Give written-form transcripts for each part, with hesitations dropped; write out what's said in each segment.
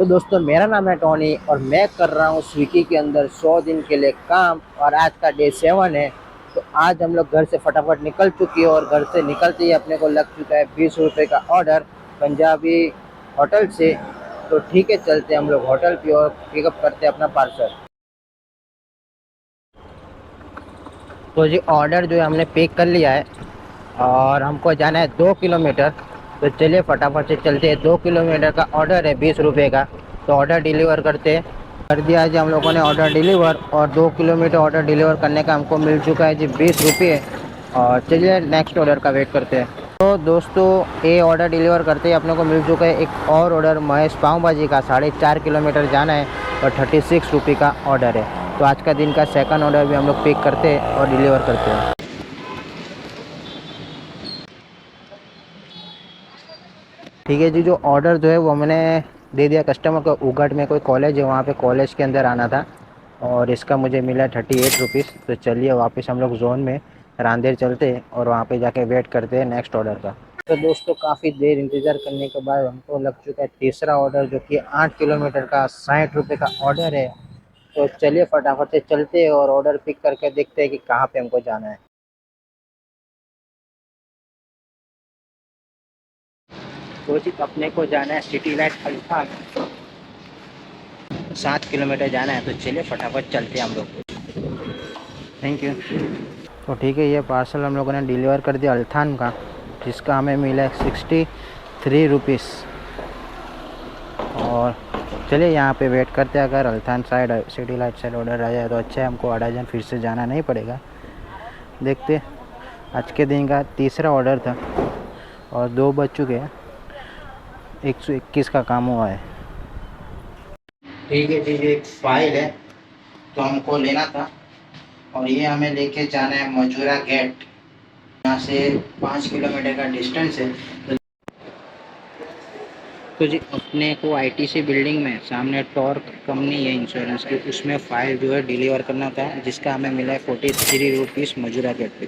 तो दोस्तों मेरा नाम है टोनी और मैं कर रहा हूँ स्विगी के अंदर 100 दिन के लिए काम और आज का डे 7 है। तो आज हम लोग घर से फटाफट निकल चुके हैं और घर से निकलते ही अपने को लग चुका है 20 रुपये का ऑर्डर पंजाबी होटल से। तो ठीक है, चलते हैं हम लोग होटल की और पिकअप करते हैं अपना पार्सल। तो जी ऑर्डर जो है हमने पिक कर लिया है और हमको जाना है 2 किलोमीटर। तो चलिए फटाफट से चलते हैं। 2 किलोमीटर का ऑर्डर है 20 रुपये का। तो ऑर्डर डिलीवर करते हैं। कर दिया जी हम लोगों ने ऑर्डर डिलीवर और 2 किलोमीटर ऑर्डर डिलीवर करने का हमको मिल चुका है जी 20 रुपये। और चलिए नेक्स्ट ऑर्डर का वेट करते हैं। तो दोस्तों ये ऑर्डर डिलीवर करते ही अपने को मिल चुका है एक और ऑर्डर महेश पाव भाजी का। 4.5 किलोमीटर जाना है और 36 रुपये का ऑर्डर है। तो आज का दिन का सेकंड ऑर्डर भी हम लोग पिक करते हैं और डिलीवर करते हैं। ठीक है जी, जो ऑर्डर जो है वो मैंने दे दिया कस्टमर को। उगट में कोई कॉलेज है, वहाँ पे कॉलेज के अंदर आना था और इसका मुझे मिला 38 रुपीज़। तो चलिए वापस हम लोग जोन में रांदेर चलते हैं और वहाँ पे जाके वेट करते हैं नेक्स्ट ऑर्डर का। तो दोस्तों काफ़ी देर इंतज़ार करने के बाद हमको लग चुका है तीसरा ऑर्डर, जो कि 8 किलोमीटर का 60 रुपये का ऑर्डर है। तो चलिए फटाफट से चलते हैं और ऑर्डर पिक करके देखते हैं कि कहाँ पे हमको जाना है। तो जी अपने को जाना है सिटी लाइट अल्फा। 7 किलोमीटर जाना है। तो चलिए फटाफट चलते हैं हम लोग। Thank you. तो ठीक है, ये पार्सल हम लोगों ने डिलीवर कर दिया अल्थान का, जिसका हमें मिला है 63 रुपीज़। और चलिए यहाँ पे वेट करते हैं। अगर Althan side City Light side order आ जाए तो अच्छा है, हमको अडाजन फिर से जाना नहीं पड़ेगा। देखते, आज के दिन का तीसरा ऑर्डर था और 2 बज चुके हैं। 121 का काम हुआ है। ठीक है जी, ये एक फाइल है तो हमको लेना था और ये हमें लेके जाना है मजूरा गेट। यहाँ से 5 किलोमीटर का डिस्टेंस है। तो जी अपने को आईटीसी बिल्डिंग में सामने टॉर्क कंपनी है इंश्योरेंस की, उसमें फ़ाइल जो है डिलीवर करना था, जिसका हमें मिला है 43 रुपीज़ मजूरा गेट पे।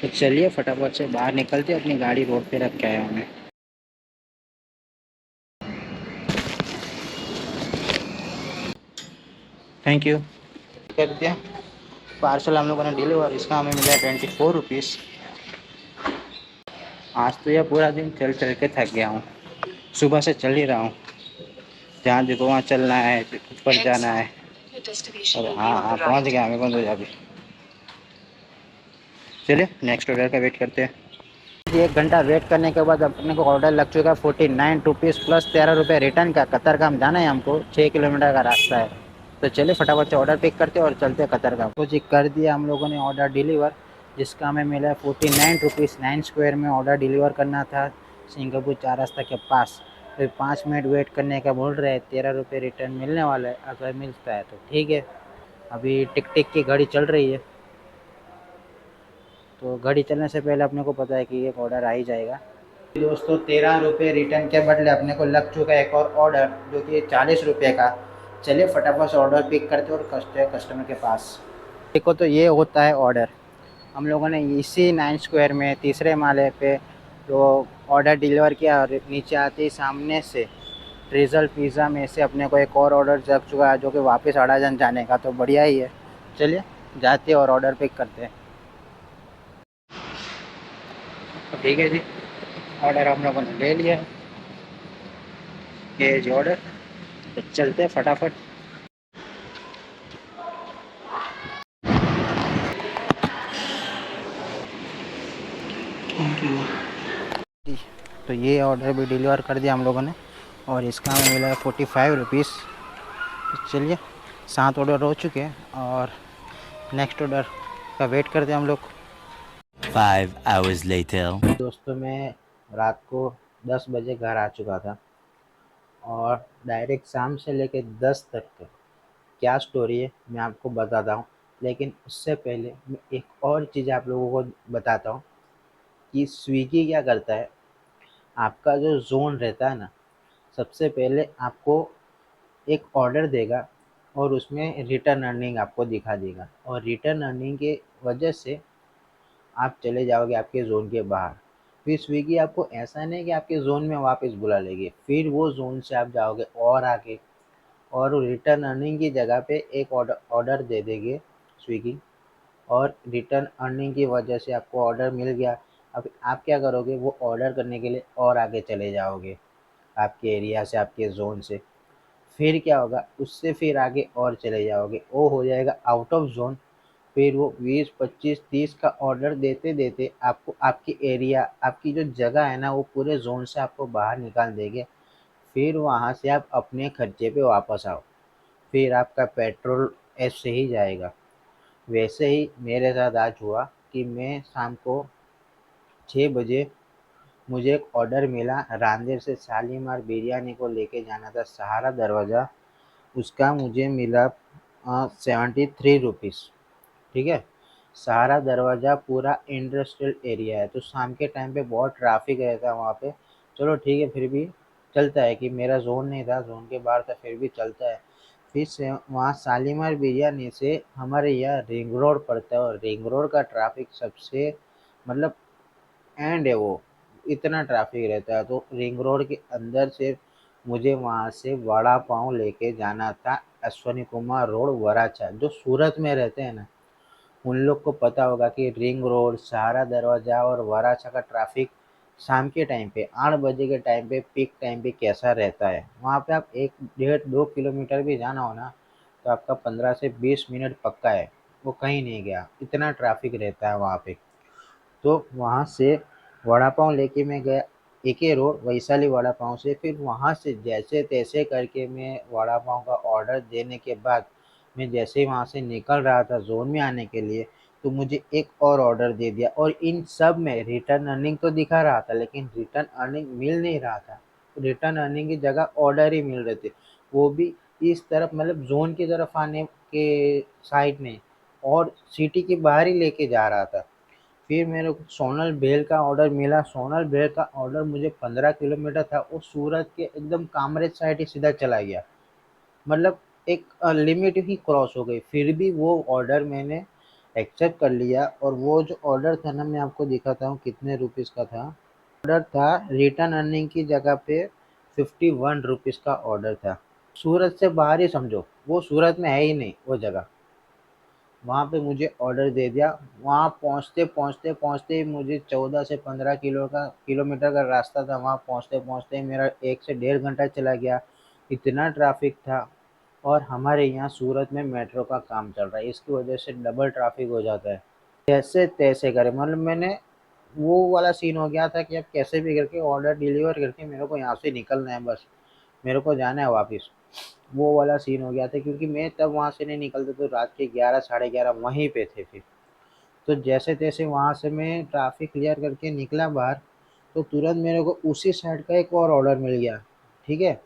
तो चलिए फटाफट से बाहर निकलते, अपनी गाड़ी रोड पे रख के आया हमें। Thank you. कर दिया पार्सल हम लोगों ने डिलीवर, इसका हमें मिला है 24 रुपीज़। आज तो यह पूरा दिन चल चल के थक गया हूँ। सुबह से चल ही रहा हूँ, जहाँ देखो वहाँ चलना है, ऊपर जाना है। और हाँ हाँ पहुँच गया हमें बंद हो जा भी। चलिए नेक्स्ट ऑर्डर का वेट करते हैं। 1 घंटा वेट करने के बाद अपने को ऑर्डर लग चुका है 49 रुपीज़ प्लस 13 रुपये रिटर्न का। कतरगाम जाना है हमको, 6 किलोमीटर का रास्ता है। तो चलिए फटाफट से ऑर्डर पिक करते हैं और चलते हैं कतरगाम। तो जी कर दिया हम लोगों ने ऑर्डर डिलीवर, जिसका हमें मिला है 49 रुपीज़। 9 स्क्वायर में ऑर्डर डिलीवर करना था सिंगापुर 4 रास्ता के पास। फिर 5 मिनट वेट करने का बोल रहे हैं। 13 रुपये रिटर्न मिलने वाला है, अगर मिलता है तो ठीक है। अभी टिक टिक की घड़ी चल रही है, तो घड़ी चलने से पहले अपने को पता है कि एक ऑर्डर आ ही जाएगा। दोस्तों 13 रुपये रिटर्न के बदले अपने को लग चुका है एक और ऑर्डर, जो कि 40 रुपये का। चलिए फटाफट से ऑर्डर पिक करते और कस्टमर के पास। देखो तो ये होता है ऑर्डर। हम लोगों ने इसी 9 स्क्वायर में तीसरे माले पे तो ऑर्डर डिलीवर किया और नीचे आते ही सामने से ट्रिजल पिज़्ज़ा में से अपने को एक और ऑर्डर जग चुका है, जो कि वापस अडाजन जाने का। तो बढ़िया ही है, चलिए जाते और ऑर्डर पिक करते हैं। ठीक है जी, ऑर्डर हम लोगों ने ले लिया। ये जी ऑर्डर। तो चलते फटाफट। Thank you. तो ये ऑर्डर भी डिलीवर कर दिया हम लोगों ने और इसका हमें मिला है 45 रुपीज़। तो चलिए 7 ऑर्डर हो चुके हैं और नेक्स्ट ऑर्डर का वेट करते हैं हम लोग। 5 hours later. दोस्तों मैं रात को 10 बजे घर आ चुका था और डायरेक्ट शाम से लेकर 10 तक का क्या स्टोरी है मैं आपको बताता हूँ। लेकिन उससे पहले मैं एक और चीज़ आप लोगों को बताता हूँ कि स्विगी क्या करता है। आपका जो ज़ोन रहता है ना, सबसे पहले आपको एक ऑर्डर देगा और उसमें रिटर्न अर्निंग आपको दिखा देगा, और रिटर्न अर्निंग के वजह से आप चले जाओगे आपके ज़ोन के बाहर। फिर स्विगी आपको ऐसा नहीं कि आपके ज़ोन में वापस बुला लेगी, फिर वो ज़ोन से आप जाओगे और आगे, और रिटर्न अर्निंग की जगह पे एक ऑर्डर दे देंगे स्विगी, और रिटर्न अर्निंग की वजह से आपको ऑर्डर मिल गया। अब आप क्या करोगे, वो ऑर्डर करने के लिए और आगे चले जाओगे आपके एरिया से, आपके ज़ोन से। फिर क्या होगा, उससे फिर आगे और चले जाओगे, वो हो जाएगा आउट ऑफ ज़ोन। फिर वो 20, 25, 30 का ऑर्डर देते-देते आपको आपकी एरिया, आपकी जो जगह है ना, वो पूरे ज़ोन से आपको बाहर निकाल देंगे। फिर वहाँ से आप अपने खर्चे पे वापस आओ। फिर आपका पेट्रोल ऐसे ही जाएगा। वैसे ही मेरे साथ आज हुआ कि मैं शाम को 6 बजे मुझे एक ऑर्डर मिला, रांदेर से शालीमार बिरयानी को लेके जाना था सहारा दरवाज़ा। उसका मुझे मिला 73 रुपीज़। ठीक है। सहारा दरवाज़ा पूरा इंडस्ट्रियल एरिया है, तो शाम के टाइम पे बहुत ट्रैफिक रहता है वहाँ पे। चलो ठीक है, फिर भी चलता है कि मेरा ज़ोन नहीं था, ज़ोन के बाहर था, फिर भी चलता है। फिर से वहाँ शालीमार बिरयानी से हमारे यहाँ रिंग रोड पड़ता है, और रिंग रोड का ट्रैफिक सबसे मतलब एंड है वो, इतना ट्रैफिक रहता है। तो रिंग रोड के अंदर से मुझे वहाँ से वड़ा पाव लेके जाना था अश्वनी कुमार रोड वराछा। जो सूरत में रहते हैं ना, उन लोग को पता होगा कि रिंग रोड, सहारा दरवाज़ा और वराछा का ट्रैफिक शाम के टाइम पे 8 बजे के टाइम पे, पीक टाइम पे कैसा रहता है। वहाँ पे आप 1 डेढ़ 2 किलोमीटर भी जाना हो ना, तो आपका 15 से 20 मिनट पक्का है, वो कहीं नहीं गया, इतना ट्रैफिक रहता है वहाँ पे। तो वहाँ से वड़ा पाव लेके मैं गया एके रोड वैशाली वड़ा पाव से। फिर वहाँ से जैसे तैसे करके मैं वड़ा पाव का ऑर्डर देने के बाद, मैं जैसे ही वहाँ से निकल रहा था ज़ोन में आने के लिए, तो मुझे एक और ऑर्डर दे दिया। और इन सब में रिटर्न अर्निंग तो दिखा रहा था, लेकिन रिटर्न अर्निंग मिल नहीं रहा था। रिटर्न अर्निंग की जगह ऑर्डर ही मिल रहे थे, वो भी इस तरफ, मतलब ज़ोन की तरफ आने के साइड में, और सिटी के बाहर ही लेके जा रहा था। फिर मेरे को सोनल भेल का ऑर्डर मिला। सोनल भेल का ऑर्डर मुझे 15 किलोमीटर था, वो सूरत के एकदम कामरेज साइड ही सीधा चला गया। मतलब एक लिमिट ही क्रॉस हो गई। फिर भी वो ऑर्डर मैंने एक्सेप्ट कर लिया, और वो जो ऑर्डर था ना, मैं आपको दिखाता हूँ कितने रुपीज़ का था। ऑर्डर था रिटर्न अर्निंग की जगह पे 51 रुपीज़ का ऑर्डर था। सूरत से बाहर ही समझो, वो सूरत में है ही नहीं वो जगह। वहाँ पे मुझे ऑर्डर दे दिया। वहाँ पहुँचते ही मुझे 14 से 15 किलोमीटर का रास्ता था। वहाँ पहुँचते ही मेरा 1 से डेढ़ घंटा चला गया, इतना ट्रैफिक था। और हमारे यहाँ सूरत में मेट्रो का काम चल रहा है, इसकी वजह से डबल ट्रैफिक हो जाता है। जैसे तैसे करे, मतलब मैंने वो वाला सीन हो गया था कि अब कैसे भी करके ऑर्डर डिलीवर करके मेरे को यहाँ से निकलना है, बस मेरे को जाना है वापस। वो वाला सीन हो गया था, क्योंकि मैं तब वहाँ से नहीं निकलता तो रात के 11 साढ़े 11 वहीं पे थे फिर। तो जैसे तैसे वहाँ से मैं ट्रैफिक क्लियर करके निकला बाहर, तो तुरंत मेरे को उसी साइड का एक और ऑर्डर मिल गया। ठीक है।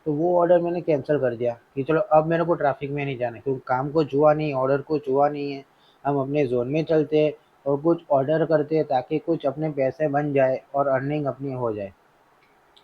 तो वो ऑर्डर मैंने कैंसिल कर दिया कि चलो अब मेरे को ट्रैफिक में नहीं जाना है, क्योंकि काम को जुआ नहीं, ऑर्डर को जुआ नहीं है। हम अपने ज़ोन में चलते हैं और कुछ ऑर्डर करते हैं, ताकि कुछ अपने पैसे बन जाए और अर्निंग अपनी हो जाए।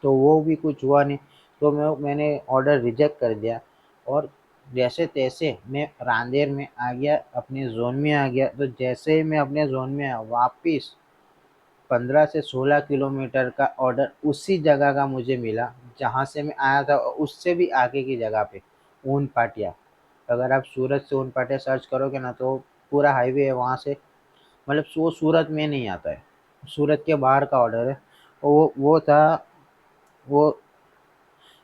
तो वो भी कुछ हुआ नहीं, तो मैंने ऑर्डर रिजेक्ट कर दिया। और जैसे तैसे मैं रांदेर में आ गया, अपने ज़ोन में आ गया। तो जैसे ही मैं अपने ज़ोन में आया, वापस 15 से 16 किलोमीटर का ऑर्डर उसी जगह का मुझे मिला जहाँ से मैं आया था, और उससे भी आगे की जगह पे, ऊन पाटिया। अगर आप सूरत से ऊन पाटिया सर्च करोगे ना, तो पूरा हाईवे है वहाँ से। मतलब वो सूरत में नहीं आता है, सूरत के बाहर का ऑर्डर है। वो था, वो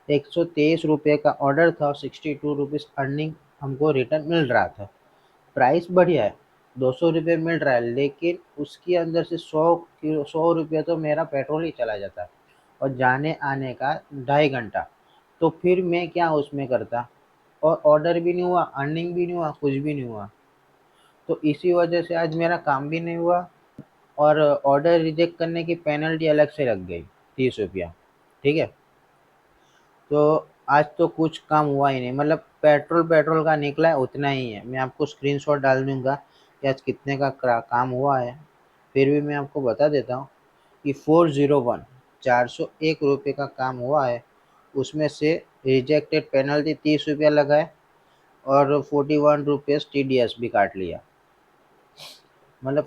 123 रुपये का ऑर्डर था, और 62 रुपीज़ अर्निंग हमको रिटर्न मिल रहा था। प्राइस बढ़िया है, 200 रुपये मिल रहा है, लेकिन उसके अंदर से 100 रुपये तो मेरा पेट्रोल ही चला जाता है, और जाने आने का 2.5 घंटा। तो फिर मैं क्या उसमें करता, और ऑर्डर भी नहीं हुआ, अर्निंग भी नहीं हुआ, कुछ भी नहीं हुआ। तो इसी वजह से आज मेरा काम भी नहीं हुआ, और ऑर्डर रिजेक्ट करने की पेनल्टी अलग से लग गई, 30 रुपया। ठीक है। तो आज तो कुछ काम हुआ ही नहीं, मतलब पेट्रोल पेट्रोल का निकला है उतना ही है। मैं आपको स्क्रीनशॉट डाल दूंगा कि आज कितने का काम हुआ है। फिर भी मैं आपको बता देता हूँ कि 401 401 रुपये का काम हुआ है। उसमें से रिजेक्टेड पेनल्टी 30 रुपया लगा है, और 41 रुपीज़ TDS भी काट लिया। मतलब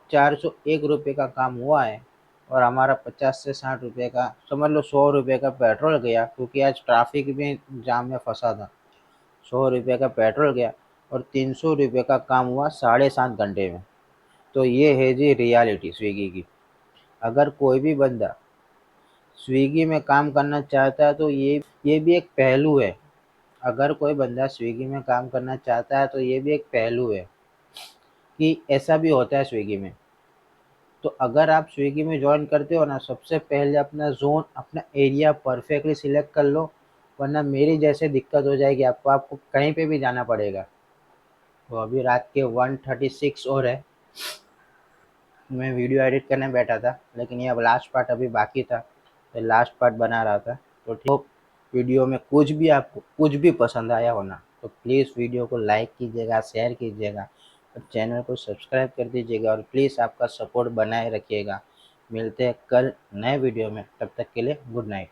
401 रुपये का काम हुआ है, और हमारा 50 से 60 रुपये का, समझ लो 100 रुपये का पेट्रोल गया, क्योंकि आज ट्रैफिक भी जाम में फंसा था। 100 रुपये का पेट्रोल गया और 300 रुपये का काम हुआ 7.5 घंटे में। तो ये है जी रियलिटी स्विगी की। अगर कोई भी बंदा स्विगी में काम करना चाहता है तो ये भी एक पहलू है। अगर कोई बंदा स्विगी में काम करना चाहता है तो ये भी एक पहलू है कि ऐसा भी होता है स्विगी में। तो अगर आप स्विगी में ज्वाइन करते हो ना, सबसे पहले अपना ज़ोन, अपना एरिया परफेक्टली सिलेक्ट कर लो, वरना मेरी जैसे दिक्कत हो जाएगी आपको, आपको कहीं पे भी जाना पड़ेगा। तो अभी रात के 1:36 और है, मैं वीडियो एडिट करने बैठा था, लेकिन ये अब लास्ट पार्ट अभी बाकी था, तो लास्ट पार्ट बना रहा था। तो ठीक, वीडियो में कुछ भी आपको कुछ भी पसंद आया हो ना, तो प्लीज़ वीडियो को लाइक कीजिएगा, शेयर कीजिएगा और चैनल को सब्सक्राइब कर दीजिएगा, और प्लीज़ आपका सपोर्ट बनाए रखिएगा। मिलते हैं कल नए वीडियो में, तब तक के लिए गुड नाइट।